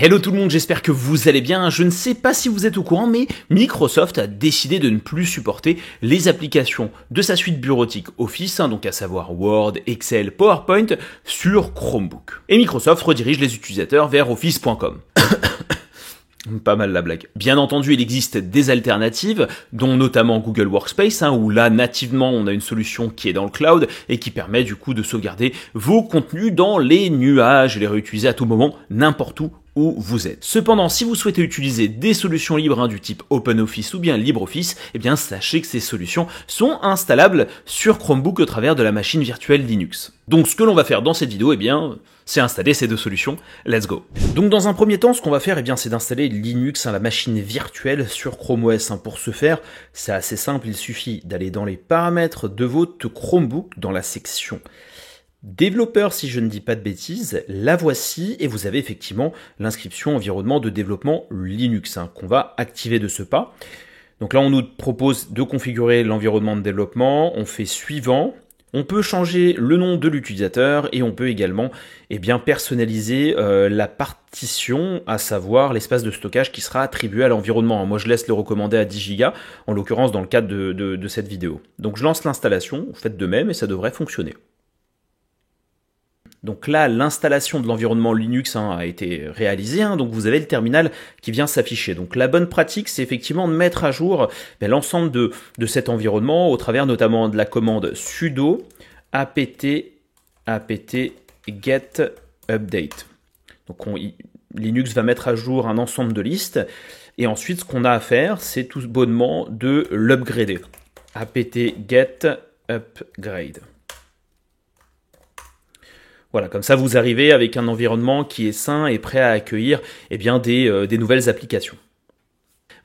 Hello tout le monde, j'espère que vous allez bien. Je ne sais pas si vous êtes au courant, mais Microsoft a décidé de ne plus supporter les applications de sa suite bureautique Office, donc à savoir Word, Excel, PowerPoint, sur Chromebook. Et Microsoft redirige les utilisateurs vers Office.com. Pas mal la blague. Bien entendu, il existe des alternatives, dont notamment Google Workspace, où là, nativement, on a une solution qui est dans le cloud et qui permet du coup de sauvegarder vos contenus dans les nuages et les réutiliser à tout moment, n'importe où vous êtes. Cependant, si vous souhaitez utiliser des solutions libres du type OpenOffice ou bien LibreOffice, eh bien sachez que ces solutions sont installables sur Chromebook au travers de la machine virtuelle Linux. Donc ce que l'on va faire dans cette vidéo, eh bien, c'est installer ces deux solutions. Let's go. Donc dans un premier temps, ce qu'on va faire, eh bien, c'est d'installer Linux, la machine virtuelle sur Chrome OS. Pour ce faire, c'est assez simple, il suffit d'aller dans les paramètres de votre Chromebook, dans la section développeur, si je ne dis pas de bêtises, la voici et vous avez effectivement l'inscription environnement de développement Linux qu'on va activer de ce pas. Donc là, on nous propose de configurer l'environnement de développement, on fait suivant. On peut changer le nom de l'utilisateur et on peut également personnaliser la partition, à savoir l'espace de stockage qui sera attribué à l'environnement. Moi, je laisse le recommander à 10 Go, en l'occurrence dans le cadre de cette vidéo. Donc je lance l'installation, vous faites de même et ça devrait fonctionner. Donc là, l'installation de l'environnement Linux a été réalisée, donc vous avez le terminal qui vient s'afficher. Donc la bonne pratique, c'est effectivement de mettre à jour l'ensemble de cet environnement au travers notamment de la commande sudo apt get update. Donc Linux va mettre à jour un ensemble de listes et ensuite ce qu'on a à faire, c'est tout bonnement de l'upgrader. Apt get upgrade. Voilà, comme ça vous arrivez avec un environnement qui est sain et prêt à accueillir des nouvelles applications.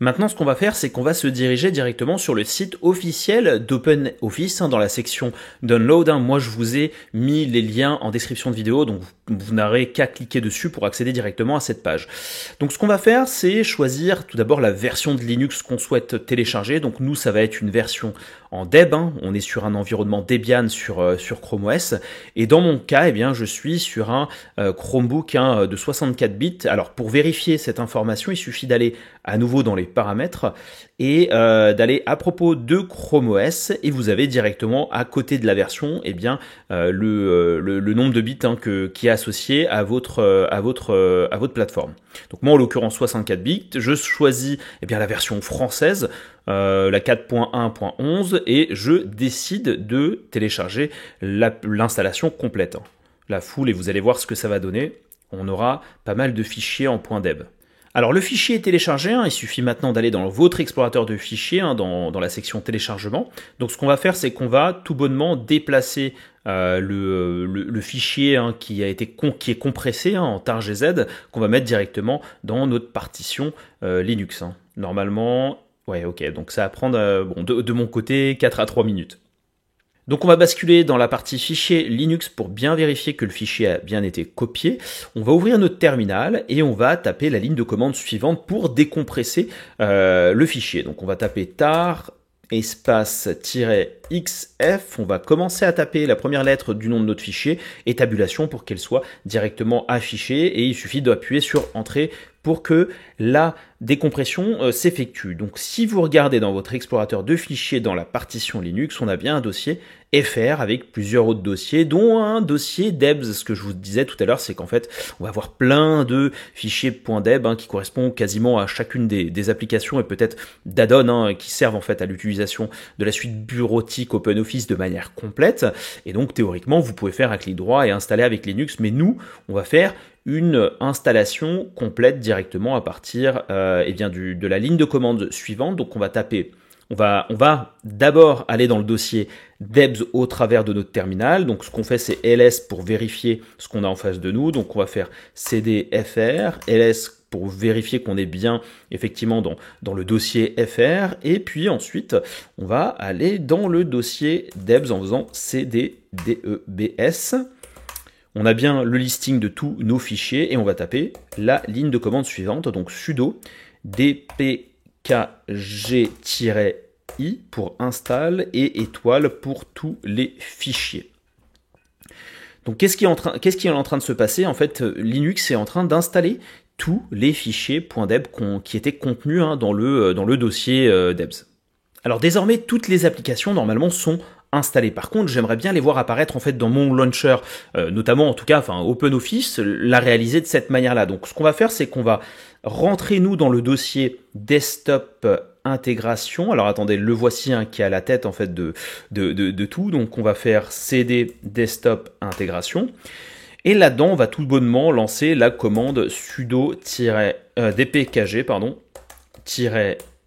Maintenant, ce qu'on va faire, c'est qu'on va se diriger directement sur le site officiel d'OpenOffice dans la section Download. Moi, je vous ai mis les liens en description de vidéo, donc vous n'aurez qu'à cliquer dessus pour accéder directement à cette page. Donc, ce qu'on va faire, c'est choisir tout d'abord la version de Linux qu'on souhaite télécharger. Donc, nous, ça va être une version en Deb. On est sur un environnement Debian sur Chrome OS. Et dans mon cas, je suis sur un Chromebook de 64 bits. Alors, pour vérifier cette information, il suffit d'aller à nouveau dans les paramètres et d'aller à propos de Chrome OS et vous avez directement à côté de la version le nombre de bits qui est associé à votre plateforme. Donc moi en l'occurrence 64 bits, je choisis la version française, la 4.1.11 et je décide de télécharger l'installation complète, la full, et vous allez voir ce que ça va donner. On aura pas mal de fichiers en .deb. Alors le fichier est téléchargé, il suffit maintenant d'aller dans votre explorateur de fichiers, dans la section téléchargement. Donc ce qu'on va faire, c'est qu'on va tout bonnement déplacer le fichier qui est compressé en tar.gz, qu'on va mettre directement dans notre partition Linux. Normalement, ouais, ok, donc ça va prendre de mon côté 4 à 3 minutes. Donc on va basculer dans la partie fichier Linux pour bien vérifier que le fichier a bien été copié. On va ouvrir notre terminal et on va taper la ligne de commande suivante pour décompresser le fichier. Donc on va taper tar espace-xf, on va commencer à taper la première lettre du nom de notre fichier et tabulation pour qu'elle soit directement affichée et il suffit d'appuyer sur entrée pour que la décompression s'effectue. Donc si vous regardez dans votre explorateur de fichiers dans la partition Linux, on a bien un dossier FR avec plusieurs autres dossiers, dont un dossier debs. Ce que je vous disais tout à l'heure, c'est qu'en fait, on va avoir plein de fichiers .deb qui correspondent quasiment à chacune des applications et peut-être d'add-ons qui servent en fait à l'utilisation de la suite bureautique OpenOffice de manière complète. Et donc théoriquement, vous pouvez faire un clic droit et installer avec Linux, mais nous, on va faire une installation complète directement à partir de la ligne de commande suivante. Donc on va taper, on va d'abord aller dans le dossier debs au travers de notre terminal. Donc ce qu'on fait, c'est ls pour vérifier ce qu'on a en face de nous. Donc on va faire cd fr, ls pour vérifier qu'on est bien effectivement dans le dossier fr. Et puis ensuite, on va aller dans le dossier debs en faisant cd debs. On a bien le listing de tous nos fichiers et on va taper la ligne de commande suivante, donc sudo dpkg-i pour install et étoile pour tous les fichiers. Donc qu'est-ce qui est en train de se passer? En fait, Linux est en train d'installer tous les fichiers .deb qui étaient contenus dans le dossier debs. Alors désormais, toutes les applications normalement sont installées. Par contre, j'aimerais bien les voir apparaître en fait dans mon launcher, notamment en tout cas, OpenOffice l'a réalisé de cette manière-là. Donc ce qu'on va faire, c'est qu'on va rentrer nous dans le dossier desktop intégration. Alors attendez, le voici qui est à la tête en fait de tout. Donc on va faire cd desktop intégration. Et là-dedans, on va tout bonnement lancer la commande sudo-dpkg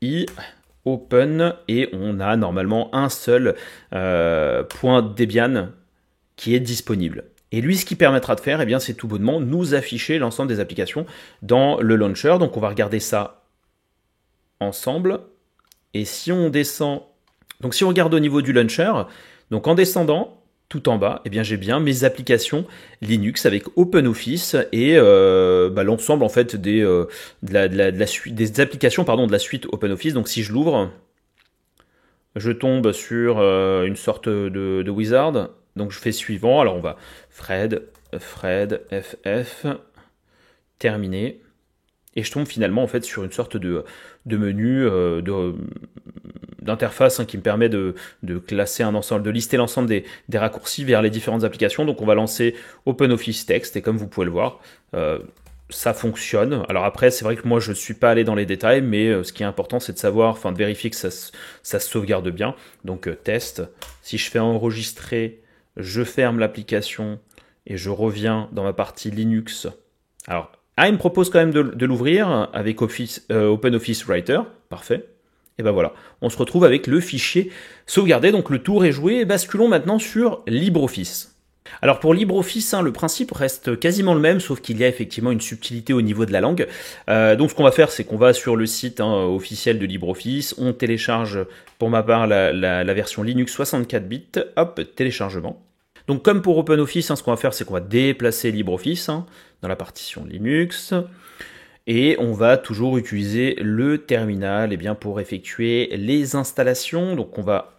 -i open, et on a normalement un seul .debian qui est disponible. Et lui, ce qui permettra de faire, c'est tout bonnement nous afficher l'ensemble des applications dans le launcher. Donc on va regarder ça ensemble. Et si on descend, donc si on regarde au niveau du launcher, donc en descendant, tout en bas, j'ai bien mes applications Linux avec OpenOffice et l'ensemble en fait des applications de la suite OpenOffice. Donc si je l'ouvre, je tombe sur une sorte de wizard. Donc je fais suivant. Alors on va Fred FF terminer. Et je tombe finalement en fait sur une sorte de menu d'interface qui me permet de classer un ensemble, de lister l'ensemble des raccourcis vers les différentes applications. Donc on va lancer OpenOffice Text et comme vous pouvez le voir, ça fonctionne. Alors après, c'est vrai que moi je ne suis pas allé dans les détails, mais ce qui est important c'est de savoir, de vérifier que ça se sauvegarde bien. Donc test, si je fais enregistrer, je ferme l'application et je reviens dans ma partie Linux. Alors il me propose quand même de l'ouvrir avec OpenOffice Writer, parfait. Et voilà, on se retrouve avec le fichier sauvegardé, donc le tour est joué, et basculons maintenant sur LibreOffice. Alors pour LibreOffice, le principe reste quasiment le même, sauf qu'il y a effectivement une subtilité au niveau de la langue. Donc ce qu'on va faire, c'est qu'on va sur le site officiel de LibreOffice, on télécharge pour ma part la version Linux 64 bits, hop, téléchargement. Donc comme pour OpenOffice, ce qu'on va faire, c'est qu'on va déplacer LibreOffice dans la partition Linux, et on va toujours utiliser le terminal pour effectuer les installations. Donc on va...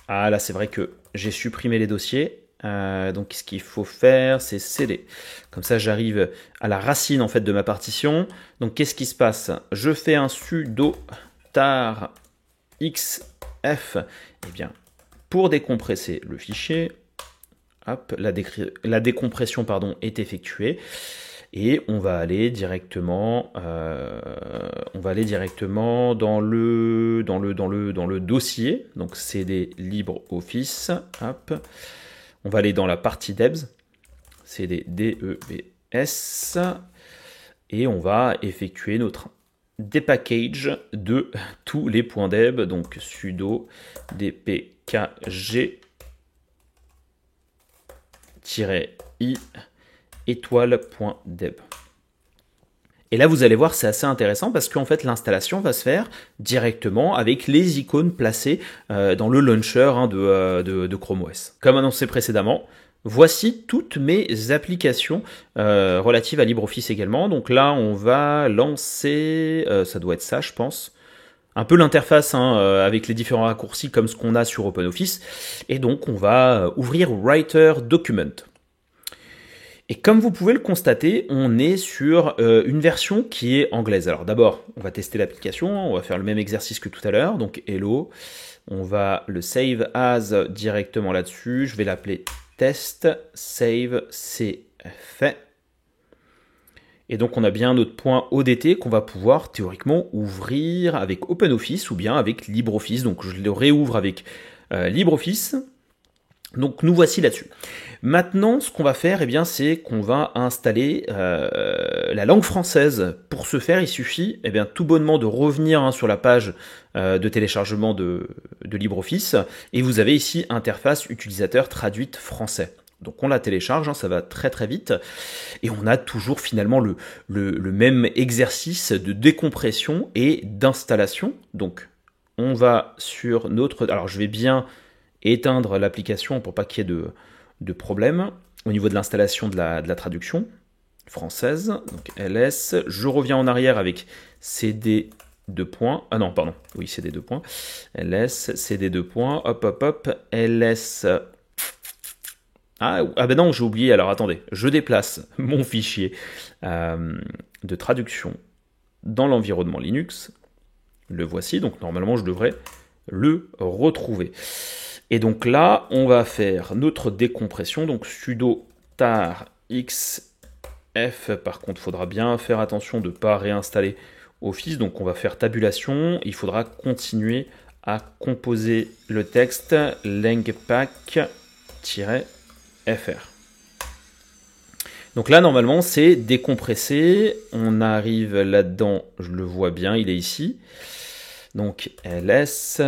Ah là c'est vrai que j'ai supprimé les dossiers, donc ce qu'il faut faire c'est cd. Comme ça j'arrive à la racine en fait de ma partition. Donc qu'est-ce qui se passe? Je fais un sudo tar xf pour décompresser le fichier. Hop, la décompression est effectuée et on va aller directement dans le dossier, donc cd LibreOffice. Hop, on va aller dans la partie debs, cd debs, et on va effectuer notre dépackage de tous les points deb, donc sudo dpkg -i étoile.deb. Et là, vous allez voir, c'est assez intéressant parce qu'en fait, l'installation va se faire directement avec les icônes placées dans le launcher de Chrome OS. Comme annoncé précédemment, voici toutes mes applications relatives à LibreOffice également. Donc là, on va lancer, ça doit être ça, je pense, un peu l'interface avec les différents raccourcis comme ce qu'on a sur OpenOffice. Et donc, on va ouvrir Writer Document. Et comme vous pouvez le constater, on est sur une version qui est anglaise. Alors d'abord, on va tester l'application, on va faire le même exercice que tout à l'heure. Donc hello, on va le save as directement là-dessus. Je vais l'appeler test, save, c'est fait. Et donc on a bien notre point ODT qu'on va pouvoir théoriquement ouvrir avec OpenOffice ou bien avec LibreOffice. Donc je le réouvre avec LibreOffice. Donc nous voici là-dessus. Maintenant, ce qu'on va faire, c'est qu'on va installer la langue française. Pour ce faire, il suffit tout bonnement de revenir sur la page de téléchargement de LibreOffice, et vous avez ici interface utilisateur traduite français. Donc on la télécharge, ça va très très vite, et on a toujours finalement le même exercice de décompression et d'installation. Donc on va sur notre... Alors je vais bien éteindre l'application pour pas qu'il y ait de problème au niveau de l'installation de la traduction française. Donc ls, je reviens en arrière avec cd cd ls, cd hop, ls. Ah ben non, j'ai oublié, alors attendez, je déplace mon fichier de traduction dans l'environnement Linux. Le voici, donc normalement je devrais le retrouver. Et donc là, on va faire notre décompression, donc sudo tar xf. Par contre, il faudra bien faire attention de ne pas réinstaller Office, donc on va faire tabulation. Il faudra continuer à composer le texte lengpack-fr. Donc là, normalement, c'est décompressé. On arrive là-dedans, je le vois bien, il est ici. Donc ls.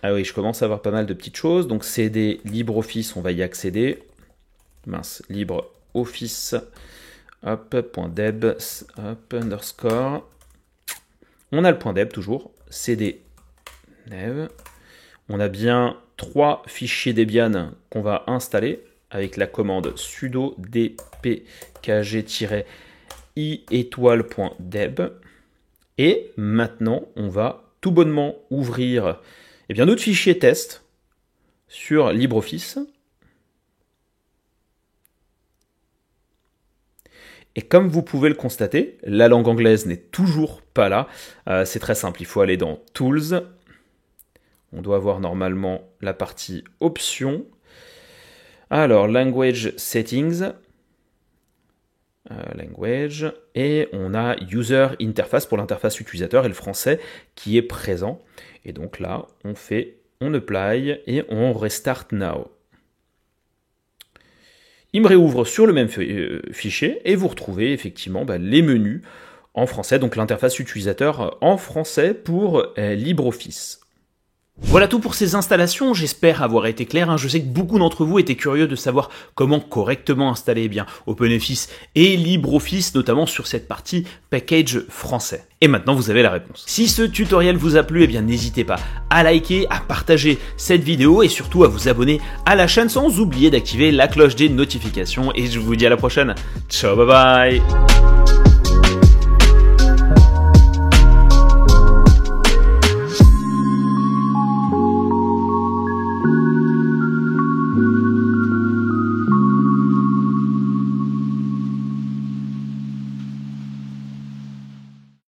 Ah oui, je commence à avoir pas mal de petites choses. Donc cd LibreOffice, on va y accéder. Mince, LibreOffice. Hop, .deb, hop, underscore. On a le .deb toujours. cd dev. On a bien 3 fichiers Debian qu'on va installer avec la commande sudo dpkg-i étoile.deb. Et maintenant, on va tout bonnement ouvrir notre fichier test sur LibreOffice. Et comme vous pouvez le constater, la langue anglaise n'est toujours pas là. C'est très simple, il faut aller dans Tools. On doit avoir normalement la partie Options. Alors, Language Settings. Language. Et on a User Interface pour l'interface utilisateur et le français qui est présent. Et donc là, on apply et on restart now. Il me réouvre sur le même fichier et vous retrouvez effectivement les menus en français, donc l'interface utilisateur en français pour LibreOffice. Voilà tout pour ces installations, j'espère avoir été clair. Je sais que beaucoup d'entre vous étaient curieux de savoir comment correctement installer OpenOffice et LibreOffice, notamment sur cette partie package français. Et maintenant vous avez la réponse. Si ce tutoriel vous a plu, n'hésitez pas à liker, à partager cette vidéo et surtout à vous abonner à la chaîne sans oublier d'activer la cloche des notifications. Et je vous dis à la prochaine. Ciao, bye bye.